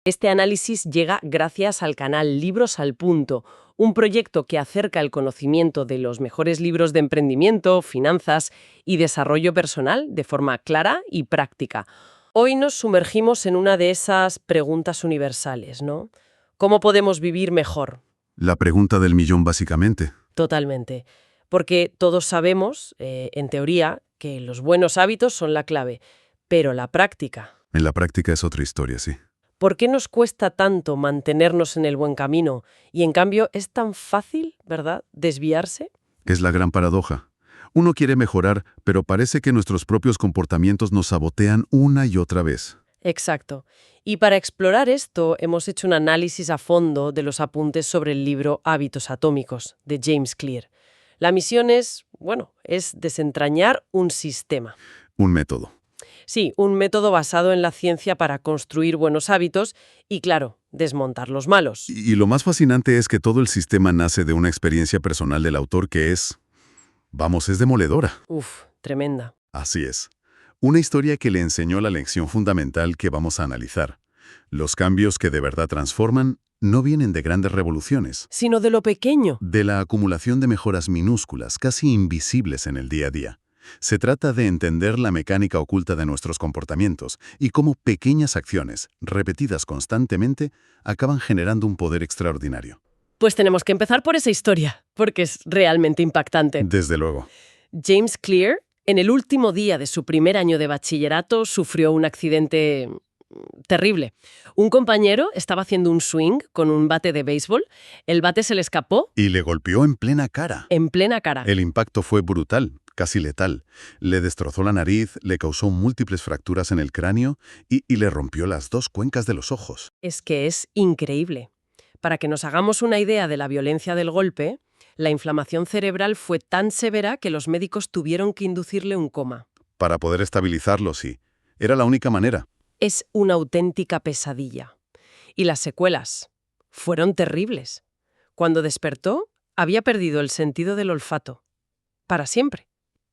Este análisis llega gracias al canal Libros al Punto, un proyecto que acerca el conocimiento de los mejores libros de emprendimiento, finanzas y desarrollo personal de forma clara y práctica. Hoy nos sumergimos en una de esas preguntas universales, ¿no? ¿Cómo podemos vivir mejor? La pregunta del millón, básicamente. Totalmente. Porque todos sabemos, en teoría, que los buenos hábitos son la clave, pero la práctica. En la práctica es otra historia, sí. ¿Por qué nos cuesta tanto mantenernos en el buen camino y en cambio es tan fácil, ¿verdad?, desviarse? Es la gran paradoja. Uno quiere mejorar, pero parece que nuestros propios comportamientos nos sabotean una y otra vez. Exacto. Y para explorar esto hemos hecho un análisis a fondo de los apuntes sobre el libro Hábitos Atómicos, de James Clear. La misión es desentrañar un sistema. Un método. Sí, un método basado en la ciencia para construir buenos hábitos y, claro, desmontar los malos. Y lo más fascinante es que todo el sistema nace de una experiencia personal del autor que es demoledora. Uf, tremenda. Así es. Una historia que le enseñó la lección fundamental que vamos a analizar. Los cambios que de verdad transforman no vienen de grandes revoluciones, Sino de lo pequeño. de la acumulación de mejoras minúsculas, casi invisibles en el día a día. Se trata de entender la mecánica oculta de nuestros comportamientos y cómo pequeñas acciones, repetidas constantemente, acaban generando un poder extraordinario. Pues tenemos que empezar por esa historia, porque es realmente impactante. Desde luego. James Clear, en el último día de su primer año de bachillerato, sufrió un accidente terrible. Un compañero estaba haciendo un swing con un bate de béisbol, el bate se le escapó Y le golpeó en plena cara. en plena cara. El impacto fue brutal, casi letal. Le destrozó la nariz, le causó múltiples fracturas en el cráneo y le rompió las dos cuencas de los ojos. Es que es increíble. Para que nos hagamos una idea de la violencia del golpe, la inflamación cerebral fue tan severa que los médicos tuvieron que inducirle un coma. Para poder estabilizarlo, sí. Era la única manera. Es una auténtica pesadilla. Y las secuelas fueron terribles. Cuando despertó, había perdido el sentido del olfato. Para siempre.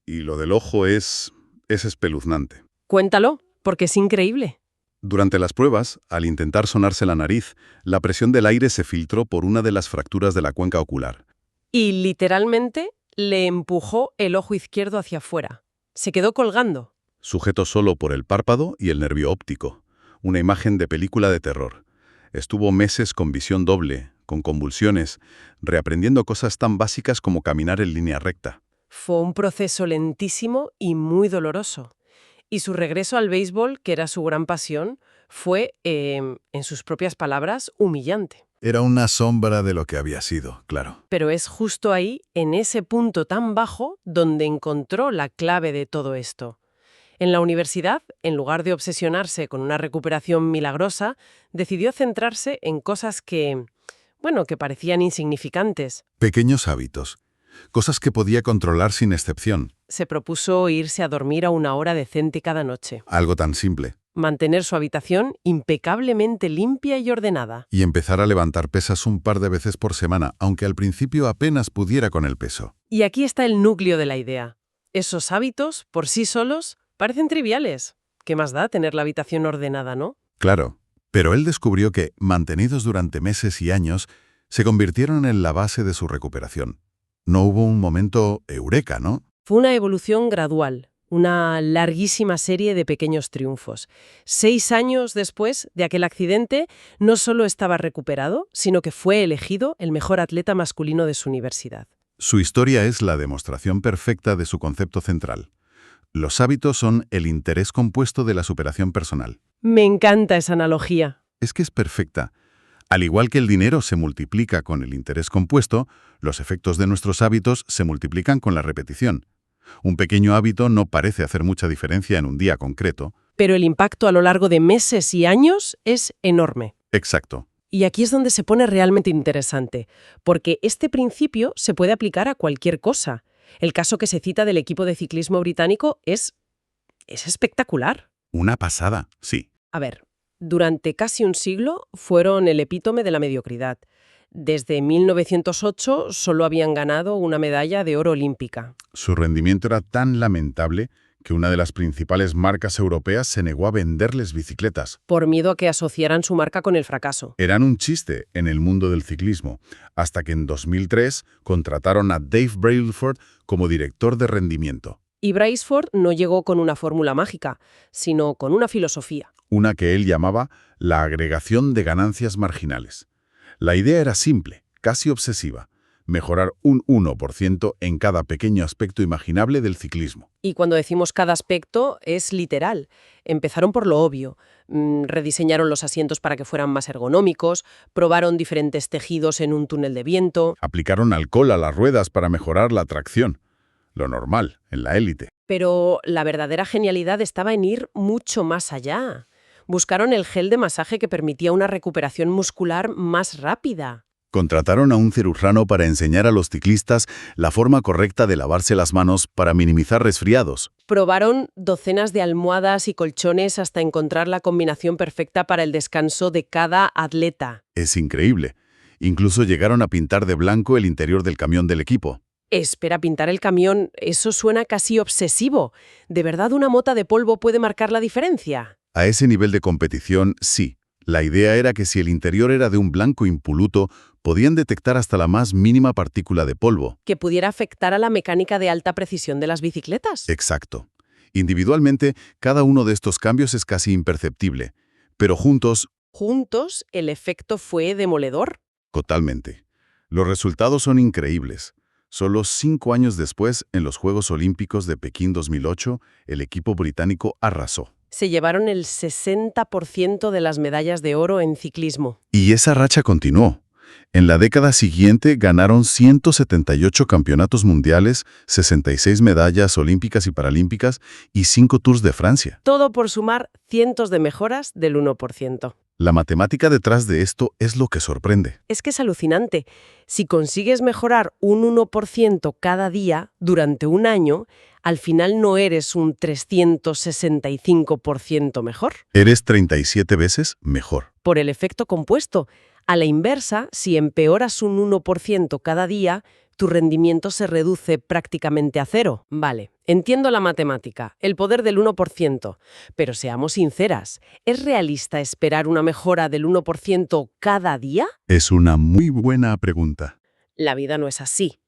Y lo del ojo es espeluznante. Cuéntalo, porque es increíble. Durante las pruebas, al intentar sonarse la nariz, la presión del aire se filtró por una de las fracturas de la cuenca ocular. Y literalmente le empujó el ojo izquierdo hacia afuera. Se quedó colgando. Sujeto solo por el párpado y el nervio óptico. Una imagen de película de terror. Estuvo meses con visión doble, con convulsiones, reaprendiendo cosas tan básicas como caminar en línea recta. Fue un proceso lentísimo y muy doloroso. Y su regreso al béisbol, que era su gran pasión, fue, en sus propias palabras, humillante. Era una sombra de lo que había sido, claro. Pero es justo ahí, en ese punto tan bajo, donde encontró la clave de todo esto. En la universidad, en lugar de obsesionarse con una recuperación milagrosa, decidió centrarse en cosas que parecían insignificantes. Pequeños hábitos. Cosas que podía controlar sin excepción. Se propuso irse a dormir a una hora decente cada noche. Algo tan simple. Mantener su habitación impecablemente limpia y ordenada. Y empezar a levantar pesas un par de veces por semana, aunque al principio apenas pudiera con el peso. Y aquí está el núcleo de la idea. Esos hábitos, por sí solos, parecen triviales. ¿Qué más da tener la habitación ordenada, no? Claro, pero él descubrió que, mantenidos durante meses y años, se convirtieron en la base de su recuperación. No hubo un momento eureka, ¿no? Fue una evolución gradual, una larguísima serie de pequeños triunfos. 6 años después de aquel accidente, no solo estaba recuperado, sino que fue elegido el mejor atleta masculino de su universidad. Su historia es la demostración perfecta de su concepto central. Los hábitos son el interés compuesto de la superación personal. Me encanta esa analogía. Es que es perfecta. Al igual que el dinero se multiplica con el interés compuesto, los efectos de nuestros hábitos se multiplican con la repetición. Un pequeño hábito no parece hacer mucha diferencia en un día concreto. Pero el impacto a lo largo de meses y años es enorme. Exacto. Y aquí es donde se pone realmente interesante, porque este principio se puede aplicar a cualquier cosa. El caso que se cita del equipo de ciclismo británico es espectacular. Una pasada, sí. A ver, durante casi un siglo fueron el epítome de la mediocridad. Desde 1908 solo habían ganado una medalla de oro olímpica. Su rendimiento era tan lamentable que una de las principales marcas europeas se negó a venderles bicicletas. Por miedo a que asociaran su marca con el fracaso. Eran un chiste en el mundo del ciclismo, hasta que en 2003 contrataron a Dave Brailsford como director de rendimiento. Y Brailsford no llegó con una fórmula mágica, sino con una filosofía. Una que él llamaba la agregación de ganancias marginales. La idea era simple, casi obsesiva: mejorar un 1% en cada pequeño aspecto imaginable del ciclismo. Y cuando decimos cada aspecto, es literal. Empezaron por lo obvio. Rediseñaron los asientos para que fueran más ergonómicos, probaron diferentes tejidos en un túnel de viento. Aplicaron alcohol a las ruedas para mejorar la tracción. Lo normal, en la élite. Pero la verdadera genialidad estaba en ir mucho más allá. Buscaron el gel de masaje que permitía una recuperación muscular más rápida. Contrataron a un cirujano para enseñar a los ciclistas la forma correcta de lavarse las manos para minimizar resfriados. Probaron docenas de almohadas y colchones hasta encontrar la combinación perfecta para el descanso de cada atleta. Es increíble. Incluso llegaron a pintar de blanco el interior del camión del equipo. Espera, pintar el camión, eso suena casi obsesivo. ¿De verdad una mota de polvo puede marcar la diferencia? A ese nivel de competición, sí. La idea era que si el interior era de un blanco impoluto, podían detectar hasta la más mínima partícula de polvo. Que pudiera afectar a la mecánica de alta precisión de las bicicletas. Exacto. Individualmente, cada uno de estos cambios es casi imperceptible, pero juntos, Juntos, el efecto fue demoledor. totalmente. Los resultados son increíbles. Solo 5 años después, en los Juegos Olímpicos de Pekín 2008, el equipo británico arrasó. Se llevaron el 60% de las medallas de oro en ciclismo. Y esa racha continuó. En la década siguiente ganaron 178 campeonatos mundiales, 66 medallas olímpicas y paralímpicas y 5 Tours de Francia. Todo por sumar cientos de mejoras del 1%. La matemática detrás de esto es lo que sorprende. Es que es alucinante. Si consigues mejorar un 1% cada día durante un año, al final no eres un 365% mejor. Eres 37 veces mejor. Por el efecto compuesto. A la inversa, si empeoras un 1% cada día, tu rendimiento se reduce prácticamente a cero. Vale, entiendo la matemática, el poder del 1%, pero seamos sinceras, ¿es realista esperar una mejora del 1% cada día? Es una muy buena pregunta. La vida no es así.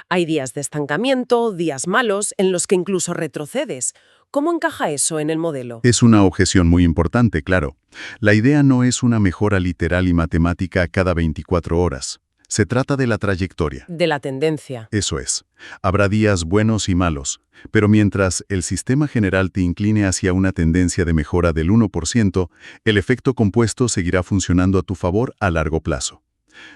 Hay días de estancamiento, días malos, en los que incluso retrocedes. ¿Cómo encaja eso en el modelo? Es una objeción muy importante, claro. La idea no es una mejora literal y matemática cada 24 horas. Se trata de la trayectoria. De la tendencia. Eso es. Habrá días buenos y malos, pero mientras el sistema general te incline hacia una tendencia de mejora del 1%, el efecto compuesto seguirá funcionando a tu favor a largo plazo.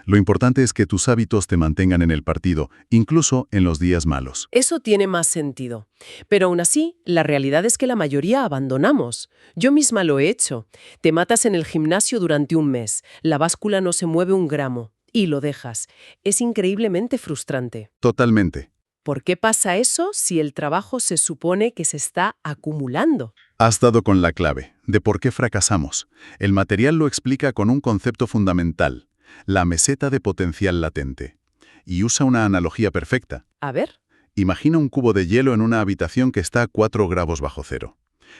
Lo importante es que tus hábitos te mantengan en el partido, incluso en los días malos. Eso tiene más sentido. Pero aún así, la realidad es que la mayoría abandonamos. Yo misma lo he hecho. Te matas en el gimnasio durante un mes, la báscula no se mueve un gramo, y lo dejas. Es increíblemente frustrante. Totalmente. ¿Por qué pasa eso si el trabajo se supone que se está acumulando? Has dado con la clave de por qué fracasamos. El material lo explica con un concepto fundamental: la meseta de potencial latente. Y usa una analogía perfecta. A ver. Imagina un cubo de hielo en una habitación que está a 4 grados bajo cero.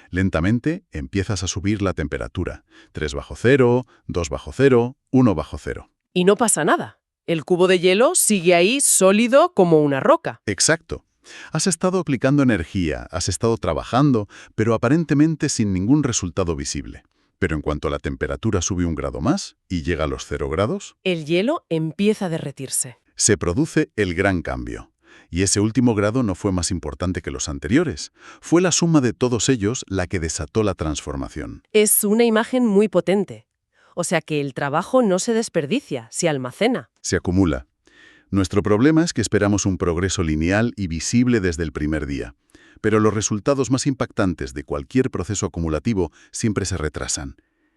Lentamente empiezas a subir la temperatura. 3 bajo cero, 2 bajo cero, 1 bajo cero. Y no pasa nada. El cubo de hielo sigue ahí sólido como una roca. Exacto. Has estado aplicando energía, has estado trabajando, pero aparentemente sin ningún resultado visible. Pero en cuanto la temperatura sube 1 grado más y llega a los 0 grados, El hielo empieza a derretirse. se produce el gran cambio. Y ese último grado no fue más importante que los anteriores. Fue la suma de todos ellos la que desató la transformación. Es una imagen muy potente. O sea que el trabajo no se desperdicia, se almacena. Se acumula. Nuestro problema es que esperamos un progreso lineal y visible desde el primer día. Pero los resultados más impactantes de cualquier proceso acumulativo siempre se retrasan.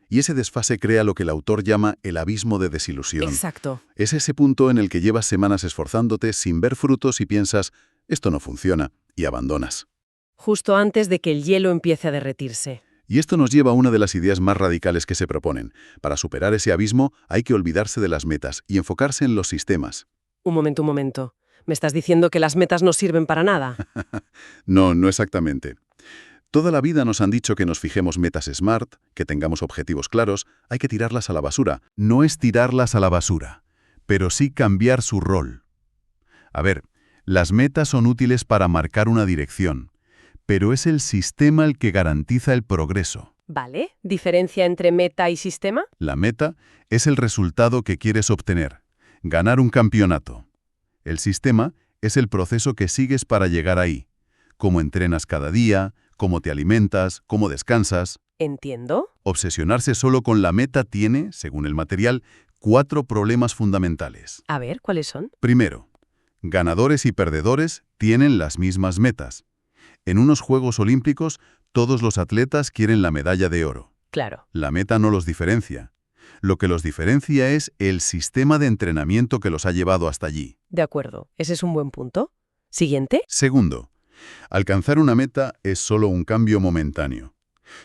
Y ese desfase crea lo que el autor llama el abismo de desilusión. Exacto. Es ese punto en el que llevas semanas esforzándote sin ver frutos y piensas, esto no funciona, y abandonas. Justo antes de que el hielo empiece a derretirse. Y esto nos lleva a una de las ideas más radicales que se proponen. Para superar ese abismo hay que olvidarse de las metas y enfocarse en los sistemas. Un momento. ¿Me estás diciendo que las metas no sirven para nada? No, no exactamente. Toda la vida nos han dicho que nos fijemos metas SMART, que tengamos objetivos claros, hay que tirarlas a la basura. No es tirarlas a la basura, pero sí cambiar su rol. A ver, las metas son útiles para marcar una dirección, pero es el sistema el que garantiza el progreso. ¿Vale? ¿Diferencia entre meta y sistema? La meta es el resultado que quieres obtener, ganar un campeonato. El sistema es el proceso que sigues para llegar ahí. Cómo entrenas cada día, cómo te alimentas, cómo descansas. Entiendo. Obsesionarse solo con la meta tiene, según el material, 4 problemas fundamentales. A ver, ¿cuáles son? Primero, ganadores y perdedores tienen las mismas metas. En unos Juegos Olímpicos, todos los atletas quieren la medalla de oro. Claro. La meta no los diferencia. Lo que los diferencia es el sistema de entrenamiento que los ha llevado hasta allí. De acuerdo. Ese es un buen punto. Siguiente. Segundo, alcanzar una meta es solo un cambio momentáneo.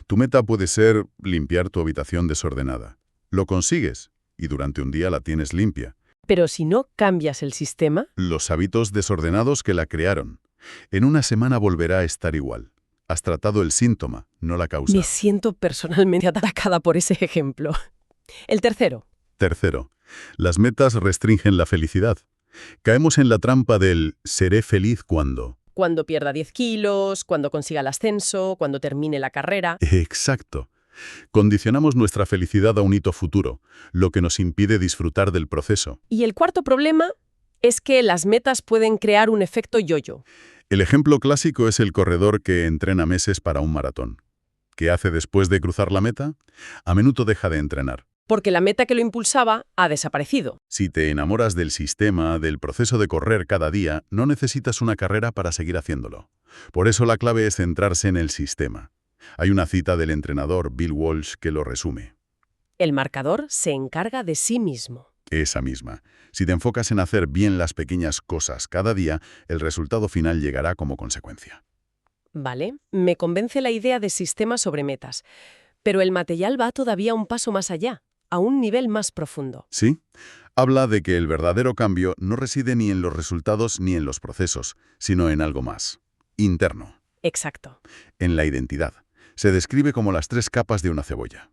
Tu meta puede ser limpiar tu habitación desordenada. Lo consigues y durante un día la tienes limpia. Pero si no cambias el sistema, Los hábitos desordenados que la crearon. En una semana volverá a estar igual. Has tratado el síntoma, no la causa. me siento personalmente atacada por ese ejemplo. El tercero. Tercero, las metas restringen la felicidad. Caemos en la trampa del seré feliz cuando. Cuando pierda 10 kilos, cuando consiga el ascenso, cuando termine la carrera. Exacto. Condicionamos nuestra felicidad a un hito futuro, lo que nos impide disfrutar del proceso. Y el cuarto problema es que las metas pueden crear un efecto yo-yo. El ejemplo clásico es el corredor que entrena meses para un maratón. ¿Qué hace después de cruzar la meta? A menudo deja de entrenar. Porque la meta que lo impulsaba ha desaparecido. Si te enamoras del sistema, del proceso de correr cada día, no necesitas una carrera para seguir haciéndolo. Por eso la clave es centrarse en el sistema. Hay una cita del entrenador Bill Walsh que lo resume. El marcador se encarga de sí mismo. Esa misma. Si te enfocas en hacer bien las pequeñas cosas cada día, el resultado final llegará como consecuencia. Vale, me convence la idea de sistema sobre metas. Pero el material va todavía un paso más allá, a un nivel más profundo. ¿Sí? Habla de que el verdadero cambio no reside ni en los resultados ni en los procesos, sino en algo más. Interno. Exacto. En la identidad. Se describe como las 3 capas de una cebolla.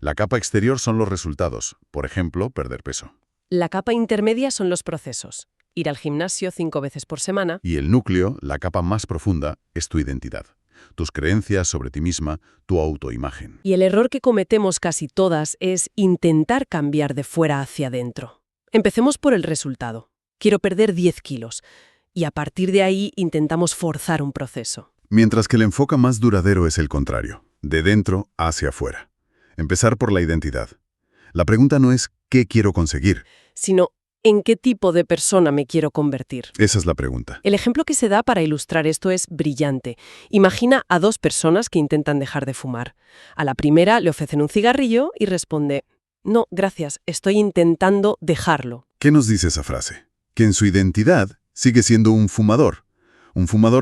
La capa exterior son los resultados, por ejemplo, perder peso. La capa intermedia son los procesos. Ir al gimnasio 5 veces por semana. Y el núcleo, la capa más profunda, es tu identidad. Tus creencias sobre ti misma, tu autoimagen. Y el error que cometemos casi todas es intentar cambiar de fuera hacia adentro. Empecemos por el resultado. Quiero perder 10 kilos. Y a partir de ahí intentamos forzar un proceso. Mientras que el enfoque más duradero es el contrario, de dentro hacia afuera. Empezar por la identidad. La pregunta no es ¿qué quiero conseguir? Sino ¿en qué tipo de persona me quiero convertir? Esa es la pregunta. El ejemplo que se da para ilustrar esto es brillante. Imagina a 2 personas que intentan dejar de fumar. A la primera le ofrecen un cigarrillo y responde, no, gracias, estoy intentando dejarlo. ¿Qué nos dice esa frase? Que en su identidad sigue siendo un fumador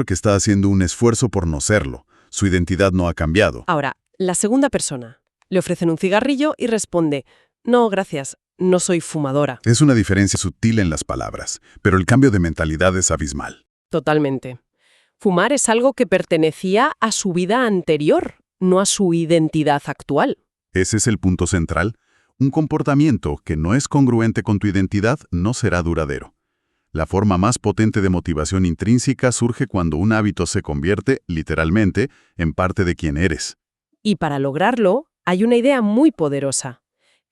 que está haciendo un esfuerzo por no serlo. Su identidad no ha cambiado. Ahora, la segunda persona le ofrecen un cigarrillo y responde, no, gracias, no soy fumadora. Es una diferencia sutil en las palabras, pero el cambio de mentalidad es abismal. Totalmente. Fumar es algo que pertenecía a su vida anterior, no a su identidad actual. Ese es el punto central. Un comportamiento que no es congruente con tu identidad no será duradero. La forma más potente de motivación intrínseca surge cuando un hábito se convierte, literalmente, en parte de quien eres. Y para lograrlo, hay una idea muy poderosa.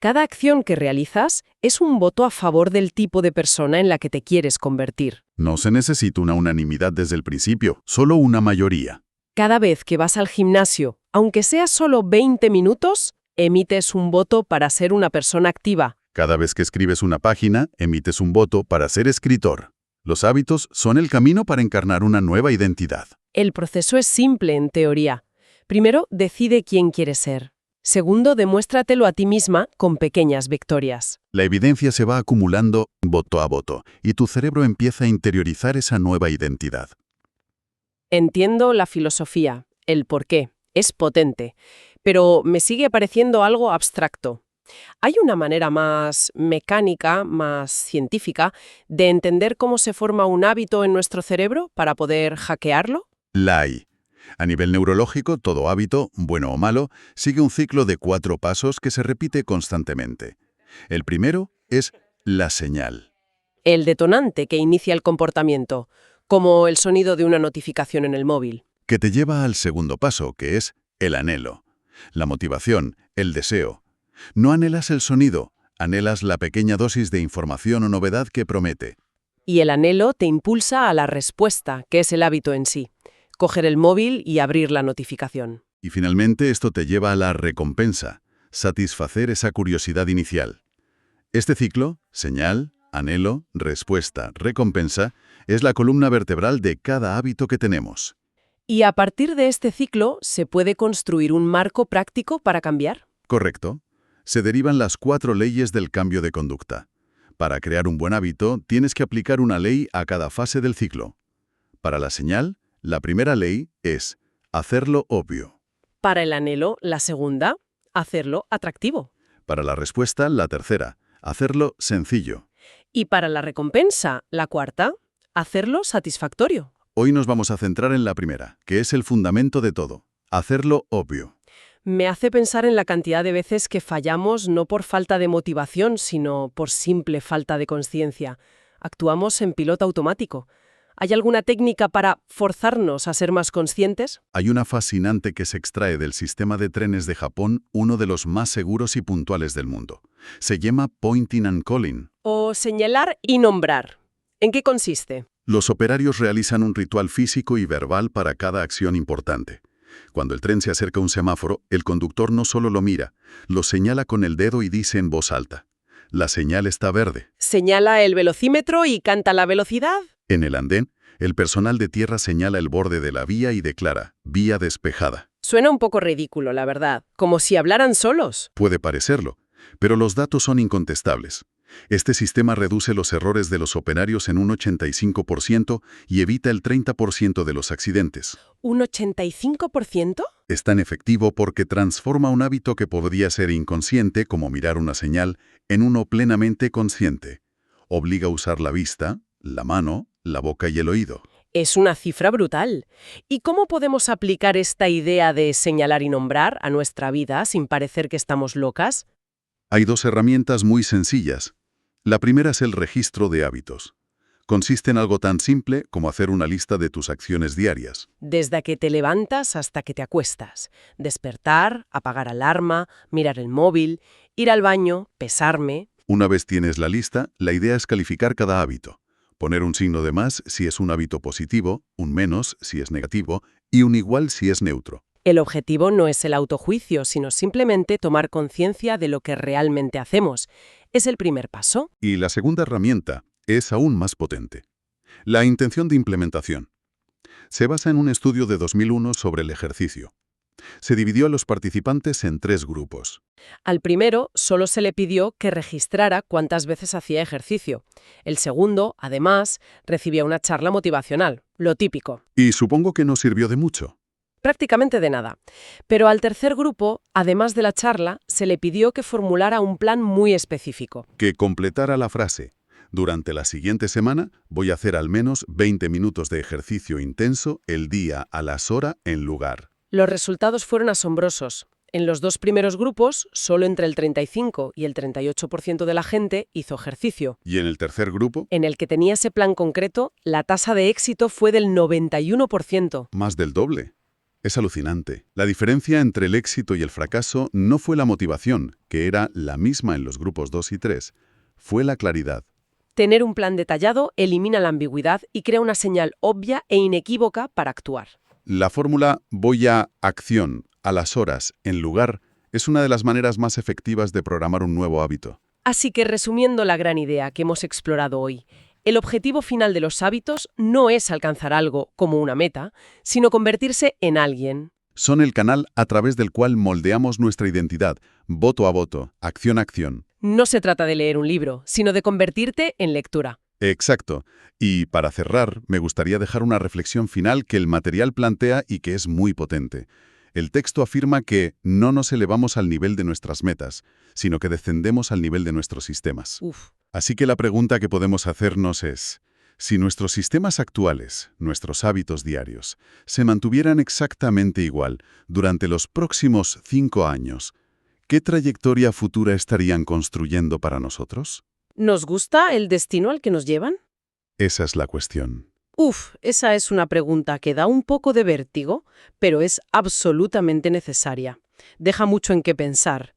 Cada acción que realizas es un voto a favor del tipo de persona en la que te quieres convertir. No se necesita una unanimidad desde el principio, solo una mayoría. Cada vez que vas al gimnasio, aunque sea solo 20 minutos, emites un voto para ser una persona activa. Cada vez que escribes una página, emites un voto para ser escritor. Los hábitos son el camino para encarnar una nueva identidad. El proceso es simple en teoría. Primero, decide quién quieres ser. Segundo, demuéstratelo a ti misma con pequeñas victorias. La evidencia se va acumulando voto a voto, y tu cerebro empieza a interiorizar esa nueva identidad. Entiendo la filosofía, el porqué, es potente, pero me sigue pareciendo algo abstracto. ¿Hay una manera más mecánica, más científica, de entender cómo se forma un hábito en nuestro cerebro para poder hackearlo? La hay. A nivel neurológico, todo hábito, bueno o malo, sigue un ciclo de 4 pasos que se repite constantemente. El primero es la señal. El detonante que inicia el comportamiento, como el sonido de una notificación en el móvil. Que te lleva al segundo paso, que es el anhelo. La motivación, el deseo. No anhelas el sonido, anhelas la pequeña dosis de información o novedad que promete. Y el anhelo te impulsa a la respuesta, que es el hábito en sí. Coger el móvil y abrir la notificación. Y finalmente esto te lleva a la recompensa, satisfacer esa curiosidad inicial. Este ciclo, señal, anhelo, respuesta, recompensa, es la columna vertebral de cada hábito que tenemos. Y a partir de este ciclo, ¿se puede construir un marco práctico para cambiar? Correcto. Se derivan las 4 leyes del cambio de conducta. Para crear un buen hábito, tienes que aplicar una ley a cada fase del ciclo. Para la señal, la primera ley es hacerlo obvio. Para el anhelo, la segunda, hacerlo atractivo. Para la respuesta, la tercera, hacerlo sencillo. Y para la recompensa, la cuarta, hacerlo satisfactorio. Hoy nos vamos a centrar en la primera, que es el fundamento de todo, hacerlo obvio. Me hace pensar en la cantidad de veces que fallamos no por falta de motivación, sino por simple falta de conciencia. Actuamos en piloto automático. ¿Hay alguna técnica para forzarnos a ser más conscientes? Hay una fascinante que se extrae del sistema de trenes de Japón, uno de los más seguros y puntuales del mundo. Se llama Pointing and Calling. O señalar y nombrar. ¿En qué consiste? Los operarios realizan un ritual físico y verbal para cada acción importante. Cuando el tren se acerca a un semáforo, el conductor no solo lo mira, lo señala con el dedo y dice en voz alta: la señal está verde. ¿Señala el velocímetro y canta la velocidad? En el andén, el personal de tierra señala el borde de la vía y declara: vía despejada. Suena un poco ridículo, la verdad, como si hablaran solos. Puede parecerlo, pero los datos son incontestables. Este sistema reduce los errores de los operarios en un 85% y evita el 30% de los accidentes. ¿Un 85%? Es tan efectivo porque transforma un hábito que podría ser inconsciente, como mirar una señal, en uno plenamente consciente. Obliga a usar la vista, la mano, la boca y el oído. Es una cifra brutal. ¿Y cómo podemos aplicar esta idea de señalar y nombrar a nuestra vida sin parecer que estamos locas? Hay 2 herramientas muy sencillas. La primera es el registro de hábitos. Consiste en algo tan simple como hacer una lista de tus acciones diarias. Desde que te levantas hasta que te acuestas. Despertar, apagar alarma, mirar el móvil, ir al baño, pesarme. Una vez tienes la lista, la idea es calificar cada hábito. Poner un signo de más si es un hábito positivo, un menos si es negativo y un igual si es neutro. El objetivo no es el autojuicio, sino simplemente tomar conciencia de lo que realmente hacemos. Es el primer paso. Y la segunda herramienta es aún más potente. La intención de implementación. Se basa en un estudio de 2001 sobre el ejercicio. Se dividió a los participantes en 3 grupos. Al primero solo se le pidió que registrara cuántas veces hacía ejercicio. El segundo, además, recibía una charla motivacional, lo típico. Y supongo que no sirvió de mucho. Prácticamente de nada. Pero al tercer grupo, además de la charla, se le pidió que formulara un plan muy específico. Que completara la frase: durante la siguiente semana voy a hacer al menos 20 minutos de ejercicio intenso el día, a las hora, en lugar. Los resultados fueron asombrosos. En los 2 primeros grupos, solo entre el 35 y el 38% de la gente hizo ejercicio. ¿Y en el tercer grupo? En el que tenía ese plan concreto, la tasa de éxito fue del 91%. Más del doble. Es alucinante. La diferencia entre el éxito y el fracaso no fue la motivación, que era la misma en los grupos 2 y 3, fue la claridad. Tener un plan detallado elimina la ambigüedad y crea una señal obvia e inequívoca para actuar. La fórmula voy a acción, a las horas, en lugar, es una de las maneras más efectivas de programar un nuevo hábito. Así que, resumiendo la gran idea que hemos explorado hoy, el objetivo final de los hábitos no es alcanzar algo como una meta, sino convertirse en alguien. Son el canal a través del cual moldeamos nuestra identidad, voto a voto, acción a acción. No se trata de leer un libro, sino de convertirte en lectura. Exacto. Y para cerrar, me gustaría dejar una reflexión final que el material plantea y que es muy potente. El texto afirma que no nos elevamos al nivel de nuestras metas, sino que descendemos al nivel de nuestros sistemas. Uf. Así que la pregunta que podemos hacernos es: Si nuestros sistemas actuales, nuestros hábitos diarios, se mantuvieran exactamente igual durante los próximos 5 años, ¿qué trayectoria futura estarían construyendo para nosotros? ¿Nos gusta el destino al que nos llevan? Esa es la cuestión. Uf, esa es una pregunta que da un poco de vértigo, pero es absolutamente necesaria. Deja mucho en qué pensar.